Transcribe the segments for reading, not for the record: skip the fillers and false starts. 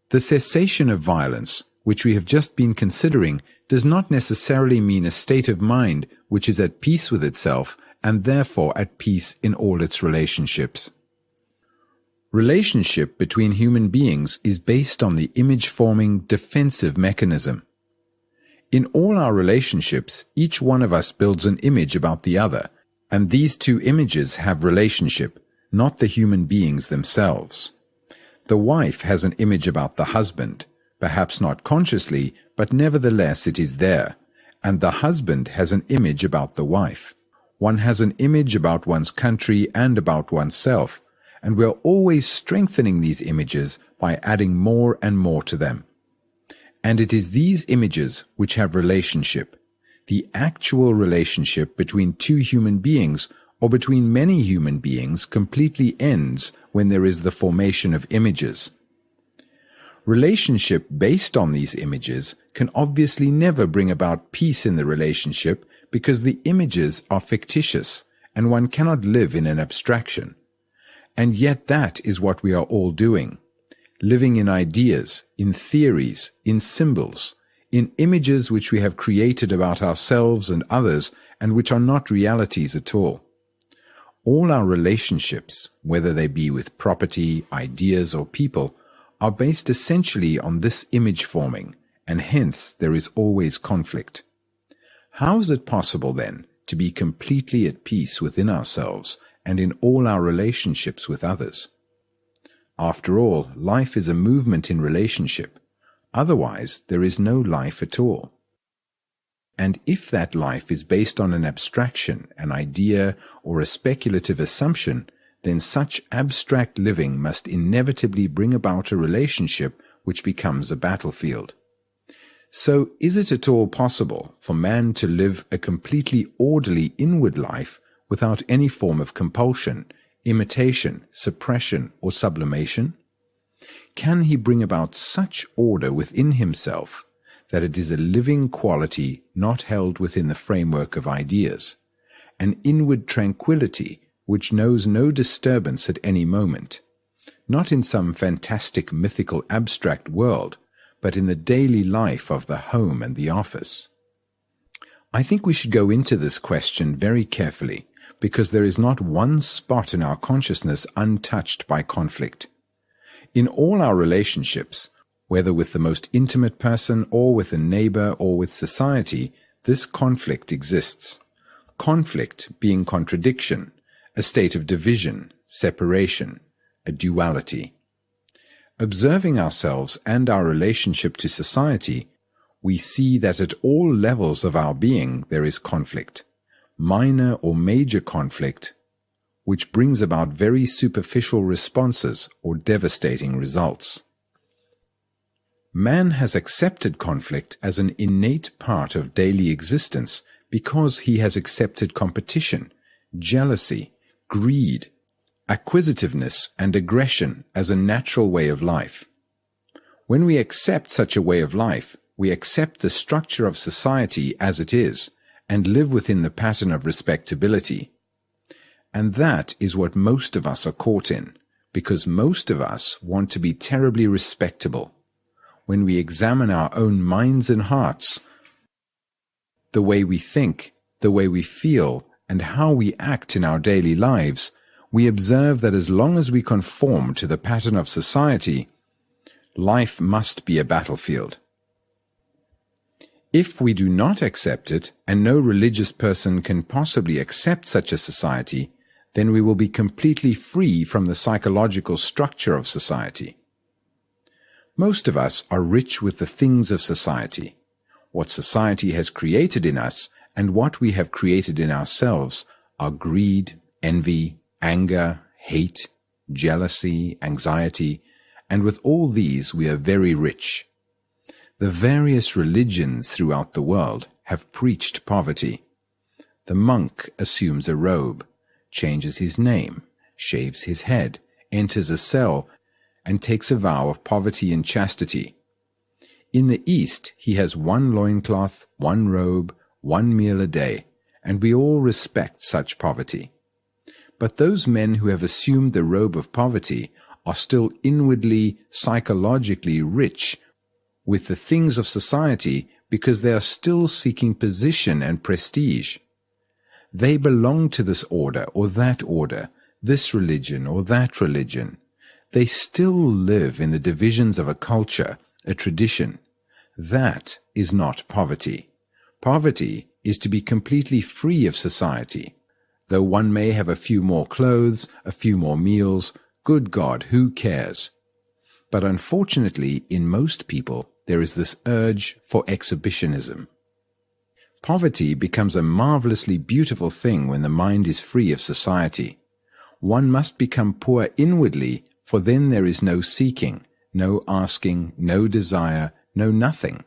The cessation of violence, which we have just been considering, does not necessarily mean a state of mind which is at peace with itself and therefore at peace in all its relationships. Relationship between human beings is based on the image-forming defensive mechanism. In all our relationships, each one of us builds an image about the other, and these two images have relationship, not the human beings themselves. The wife has an image about the husband, perhaps not consciously, but nevertheless it is there, and the husband has an image about the wife. One has an image about one's country and about oneself, and we are always strengthening these images by adding more and more to them. And it is these images which have relationship. The actual relationship between two human beings or between many human beings completely ends when there is the formation of images. Relationship based on these images can obviously never bring about peace in the relationship because the images are fictitious and one cannot live in an abstraction. And yet that is what we are all doing, living in ideas, in theories, in symbols, in images which we have created about ourselves and others and which are not realities at all. All our relationships, whether they be with property, ideas, or people, are based essentially on this image forming, and hence there is always conflict. How is it possible, then, to be completely at peace within ourselves and in all our relationships with others? After all, life is a movement in relationship. Otherwise, there is no life at all. And if that life is based on an abstraction, an idea, or a speculative assumption, then such abstract living must inevitably bring about a relationship which becomes a battlefield. So, is it at all possible for man to live a completely orderly inward life without any form of compulsion, imitation, suppression, or sublimation? Can he bring about such order within himself that it is a living quality not held within the framework of ideas, an inward tranquility which knows no disturbance at any moment, not in some fantastic mythical abstract world, but in the daily life of the home and the office? I think we should go into this question very carefully, because there is not one spot in our consciousness untouched by conflict. In all our relationships, whether with the most intimate person or with a neighbor or with society, this conflict exists. Conflict being contradiction, a state of division, separation, a duality. Observing ourselves and our relationship to society, we see that at all levels of our being there is conflict, minor or major conflict, which brings about very superficial responses or devastating results. Man has accepted conflict as an innate part of daily existence because he has accepted competition, jealousy, greed, acquisitiveness, and aggression as a natural way of life. When we accept such a way of life, we accept the structure of society as it is and live within the pattern of respectability. And that is what most of us are caught in, because most of us want to be terribly respectable. When we examine our own minds and hearts, the way we think, the way we feel, and how we act in our daily lives, we observe that as long as we conform to the pattern of society, life must be a battlefield. If we do not accept it, and no religious person can possibly accept such a society, then we will be completely free from the psychological structure of society. Most of us are rich with the things of society. What society has created in us and what we have created in ourselves are greed, envy, anger, hate, jealousy, anxiety, and with all these we are very rich. The various religions throughout the world have preached poverty. The monk assumes a robe, changes his name, shaves his head, enters a cell, and takes a vow of poverty and chastity. In the East, he has one loincloth, one robe, one meal a day, and we all respect such poverty. But those men who have assumed the robe of poverty are still inwardly, psychologically rich with the things of society because they are still seeking position and prestige. They belong to this order or that order, this religion or that religion. They still live in the divisions of a culture, a tradition. That is not poverty. Poverty is to be completely free of society. Though one may have a few more clothes, a few more meals, good God, who cares? But unfortunately, in most people, there is this urge for exhibitionism. Poverty becomes a marvelously beautiful thing when the mind is free of society. One must become poor inwardly, for then there is no seeking, no asking, no desire, no nothing.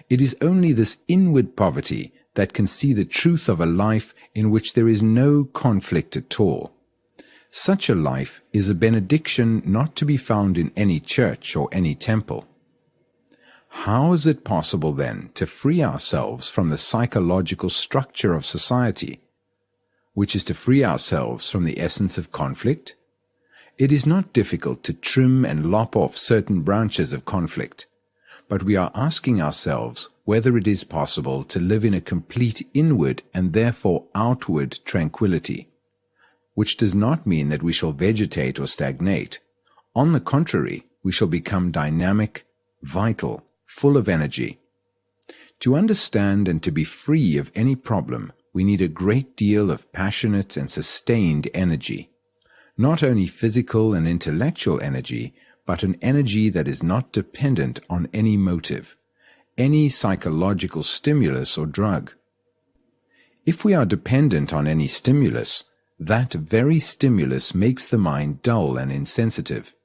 It is only this inward poverty that can see the truth of a life in which there is no conflict at all. Such a life is a benediction not to be found in any church or any temple. How is it possible, then, to free ourselves from the psychological structure of society, which is to free ourselves from the essence of conflict? It is not difficult to trim and lop off certain branches of conflict, but we are asking ourselves whether it is possible to live in a complete inward and therefore outward tranquility, which does not mean that we shall vegetate or stagnate. On the contrary, we shall become dynamic, vital, full of energy. To understand and to be free of any problem, we need a great deal of passionate and sustained energy. Not only physical and intellectual energy, but an energy that is not dependent on any motive, any psychological stimulus or drug. If we are dependent on any stimulus, that very stimulus makes the mind dull and insensitive.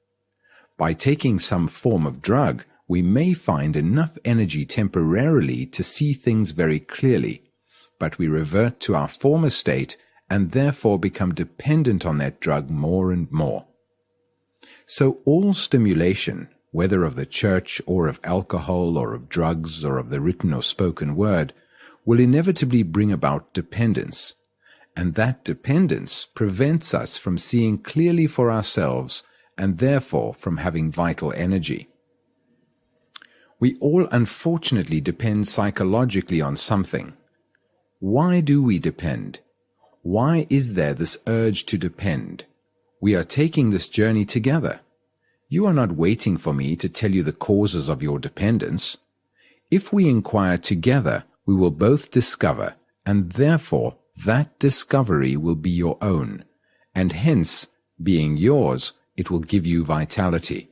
By taking some form of drug, we may find enough energy temporarily to see things very clearly, but we revert to our former state and therefore become dependent on that drug more and more. So all stimulation, whether of the church or of alcohol or of drugs or of the written or spoken word, will inevitably bring about dependence, and that dependence prevents us from seeing clearly for ourselves and therefore from having vital energy. We all unfortunately depend psychologically on something. Why do we depend? Why is there this urge to depend? We are taking this journey together. You are not waiting for me to tell you the causes of your dependence. If we inquire together, we will both discover, and therefore that discovery will be your own, and hence, being yours, it will give you vitality.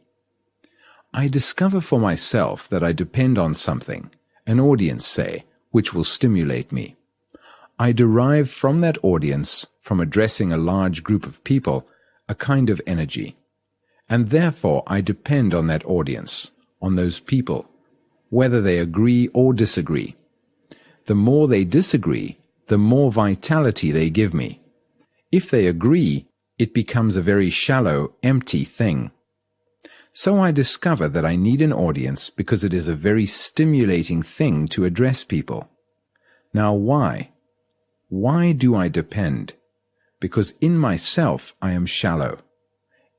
I discover for myself that I depend on something, an audience, say, which will stimulate me. I derive from that audience, from addressing a large group of people, a kind of energy, and therefore I depend on that audience, on those people, whether they agree or disagree. The more they disagree, the more vitality they give me. If they agree, it becomes a very shallow, empty thing. So I discover that I need an audience because it is a very stimulating thing to address people. Now why? Why do I depend? Because in myself I am shallow.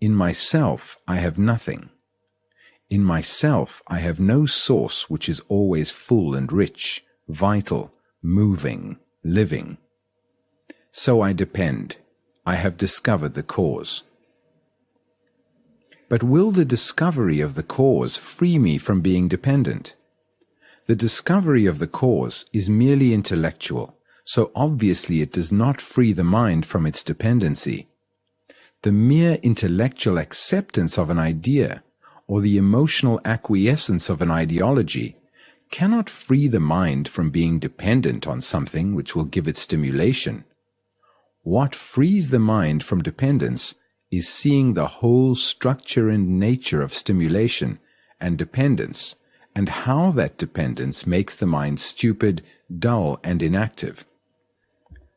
In myself I have nothing. In myself I have no source which is always full and rich, vital, moving, living. So I depend. I have discovered the cause. But will the discovery of the cause free me from being dependent? The discovery of the cause is merely intellectual, so obviously it does not free the mind from its dependency. The mere intellectual acceptance of an idea, or the emotional acquiescence of an ideology, cannot free the mind from being dependent on something which will give it stimulation. What frees the mind from dependence is seeing the whole structure and nature of stimulation and dependence, and how that dependence makes the mind stupid, dull, and inactive.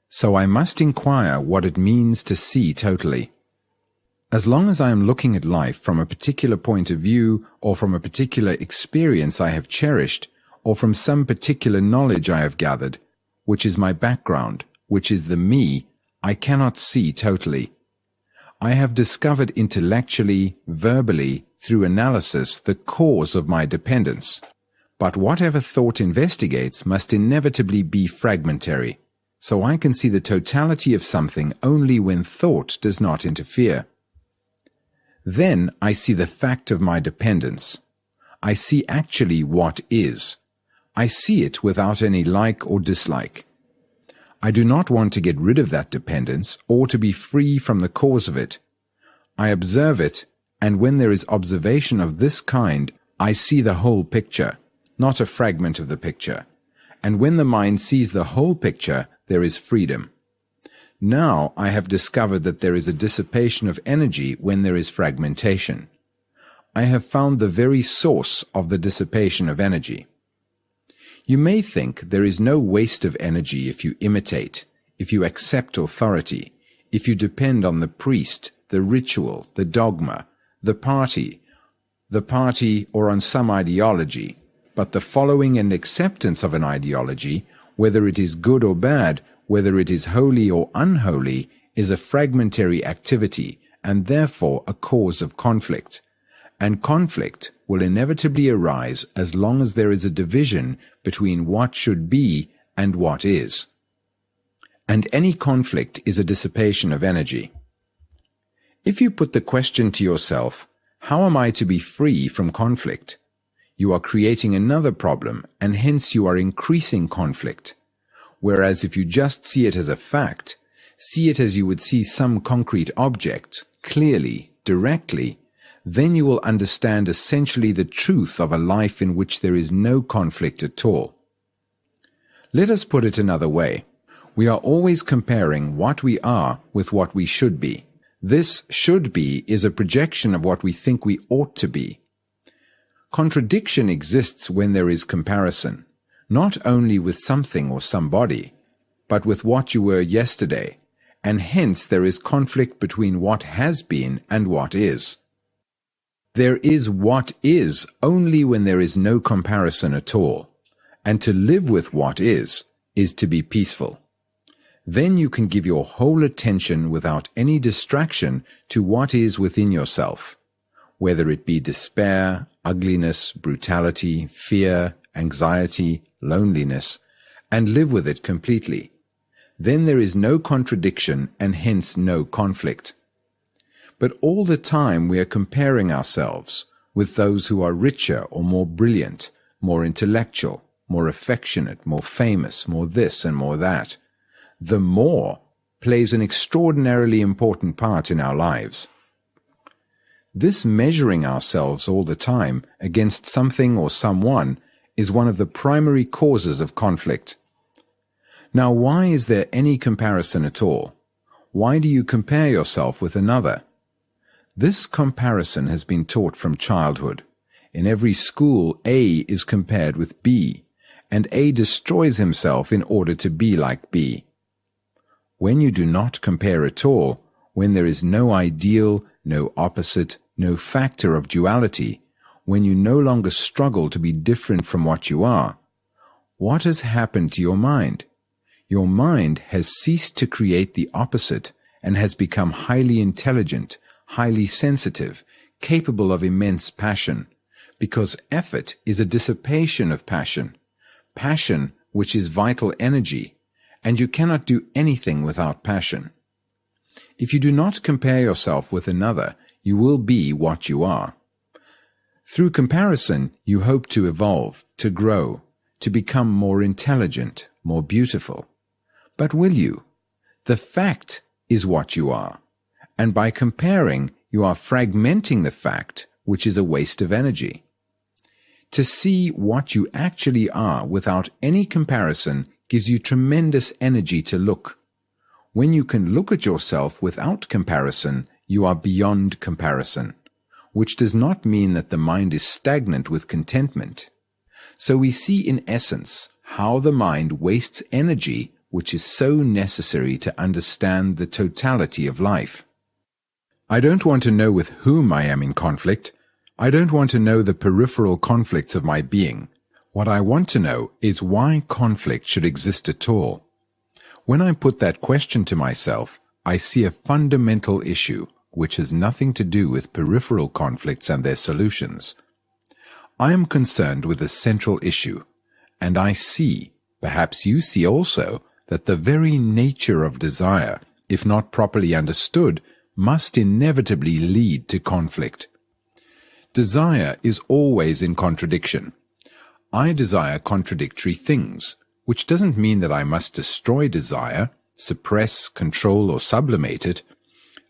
So I must inquire what it means to see totally. As long as I am looking at life from a particular point of view, or from a particular experience I have cherished, or from some particular knowledge I have gathered, which is my background, which is the me, I cannot see totally. I have discovered intellectually, verbally, through analysis, the cause of my dependence. But whatever thought investigates must inevitably be fragmentary, so I can see the totality of something only when thought does not interfere. Then I see the fact of my dependence. I see actually what is. I see it without any like or dislike. I do not want to get rid of that dependence or to be free from the cause of it. I observe it, and when there is observation of this kind, I see the whole picture, not a fragment of the picture. And when the mind sees the whole picture, there is freedom. Now I have discovered that there is a dissipation of energy when there is fragmentation. I have found the very source of the dissipation of energy. You may think there is no waste of energy if you imitate, if you accept authority, if you depend on the priest, the ritual, the dogma, the party, or on some ideology. But the following and acceptance of an ideology, whether it is good or bad, whether it is holy or unholy, is a fragmentary activity and therefore a cause of conflict. And conflict will inevitably arise as long as there is a division between what should be and what is. And any conflict is a dissipation of energy. If you put the question to yourself, how am I to be free from conflict? You are creating another problem, and hence you are increasing conflict. Whereas if you just see it as a fact, see it as you would see some concrete object, clearly, directly, then you will understand essentially the truth of a life in which there is no conflict at all. Let us put it another way. We are always comparing what we are with what we should be. This should be is a projection of what we think we ought to be. Contradiction exists when there is comparison, not only with something or somebody, but with what you were yesterday, and hence there is conflict between what has been and what is. There is what is only when there is no comparison at all, and to live with what is to be peaceful. Then you can give your whole attention without any distraction to what is within yourself, whether it be despair, ugliness, brutality, fear, anxiety, loneliness, and live with it completely. Then there is no contradiction and hence no conflict. But all the time we are comparing ourselves with those who are richer or more brilliant, more intellectual, more affectionate, more famous, more this and more that. The more plays an extraordinarily important part in our lives. This measuring ourselves all the time against something or someone is one of the primary causes of conflict. Now, why is there any comparison at all? Why do you compare yourself with another? This comparison has been taught from childhood. In every school, A is compared with B, and A destroys himself in order to be like B. When you do not compare at all, when there is no ideal, no opposite, no factor of duality, when you no longer struggle to be different from what you are, what has happened to your mind? Your mind has ceased to create the opposite and has become highly intelligent, highly sensitive, capable of immense passion, because effort is a dissipation of passion, passion which is vital energy, and you cannot do anything without passion. If you do not compare yourself with another, you will be what you are. Through comparison, you hope to evolve, to grow, to become more intelligent, more beautiful. But will you? The fact is what you are, and by comparing, you are fragmenting the fact, which is a waste of energy. To see what you actually are without any comparison gives you tremendous energy to look. When you can look at yourself without comparison, you are beyond comparison, which does not mean that the mind is stagnant with contentment. So we see in essence how the mind wastes energy which is so necessary to understand the totality of life. I don't want to know with whom I am in conflict. I don't want to know the peripheral conflicts of my being. What I want to know is why conflict should exist at all. When I put that question to myself, I see a fundamental issue, which has nothing to do with peripheral conflicts and their solutions. I am concerned with the central issue, and I see, perhaps you see also, that the very nature of desire, if not properly understood, must inevitably lead to conflict. Desire is always in contradiction. I desire contradictory things, which doesn't mean that I must destroy desire, suppress, control, or sublimate it.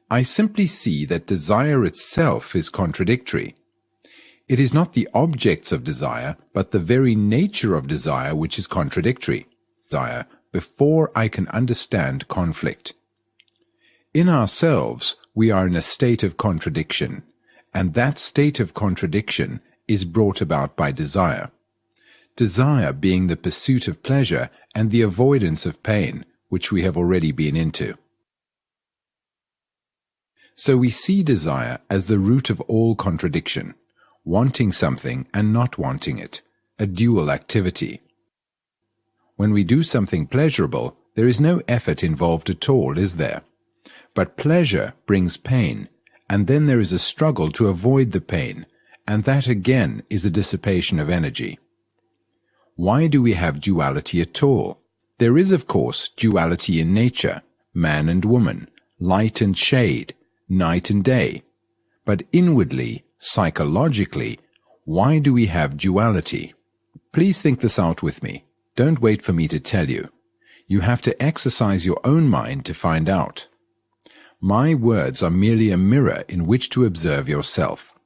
I simply see that desire itself is contradictory. It is not the objects of desire, but the very nature of desire which is contradictory. Desire, before I can understand conflict. In ourselves, we are in a state of contradiction, and that state of contradiction is brought about by desire. Desire being the pursuit of pleasure and the avoidance of pain, which we have already been into. So we see desire as the root of all contradiction, wanting something and not wanting it, a dual activity. When we do something pleasurable, there is no effort involved at all, is there? But pleasure brings pain, and then there is a struggle to avoid the pain, and that again is a dissipation of energy. Why do we have duality at all? There is, of course, duality in nature, man and woman, light and shade, night and day. But inwardly, psychologically, why do we have duality? Please think this out with me. Don't wait for me to tell you. You have to exercise your own mind to find out. My words are merely a mirror in which to observe yourself.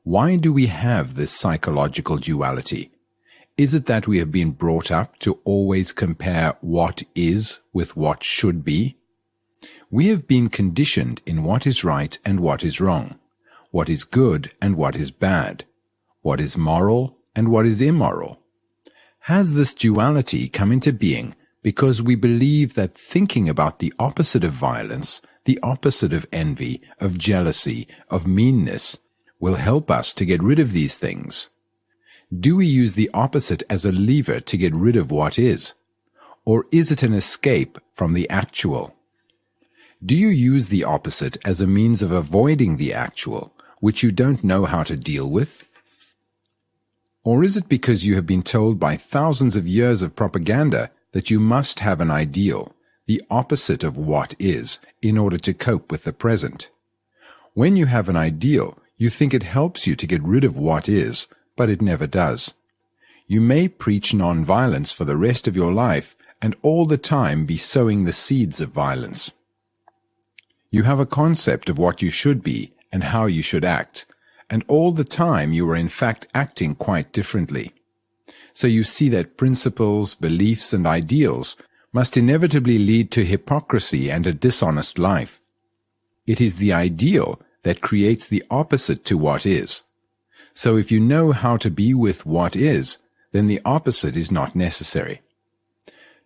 Why do we have this psychological duality? Is it that we have been brought up to always compare what is with what should be? We have been conditioned in what is right and what is wrong, what is good and what is bad, what is moral and what is immoral. Has this duality come into being because we believe that thinking about the opposite of violence, the opposite of envy, of jealousy, of meanness, will help us to get rid of these things? Do we use the opposite as a lever to get rid of what is? Or is it an escape from the actual? Do you use the opposite as a means of avoiding the actual, which you don't know how to deal with? Or is it because you have been told by thousands of years of propaganda that you must have an ideal, the opposite of what is, in order to cope with the present? When you have an ideal, you think it helps you to get rid of what is, but it never does. You may preach non-violence for the rest of your life and all the time be sowing the seeds of violence. You have a concept of what you should be and how you should act, and all the time you are in fact acting quite differently. So you see that principles, beliefs, and ideals must inevitably lead to hypocrisy and a dishonest life. It is the ideal that creates the opposite to what is. So if you know how to be with what is, then the opposite is not necessary.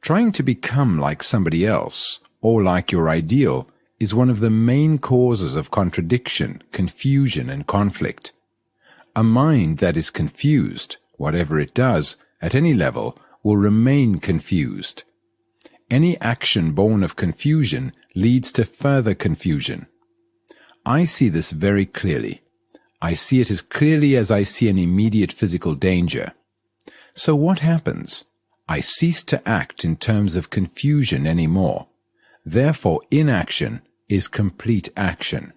Trying to become like somebody else, or like your ideal, is one of the main causes of contradiction, confusion, and conflict. A mind that is confused, whatever it does, at any level, will remain confused. Any action born of confusion leads to further confusion. I see this very clearly. I see it as clearly as I see an immediate physical danger. So what happens? I cease to act in terms of confusion anymore. Therefore, inaction is complete action.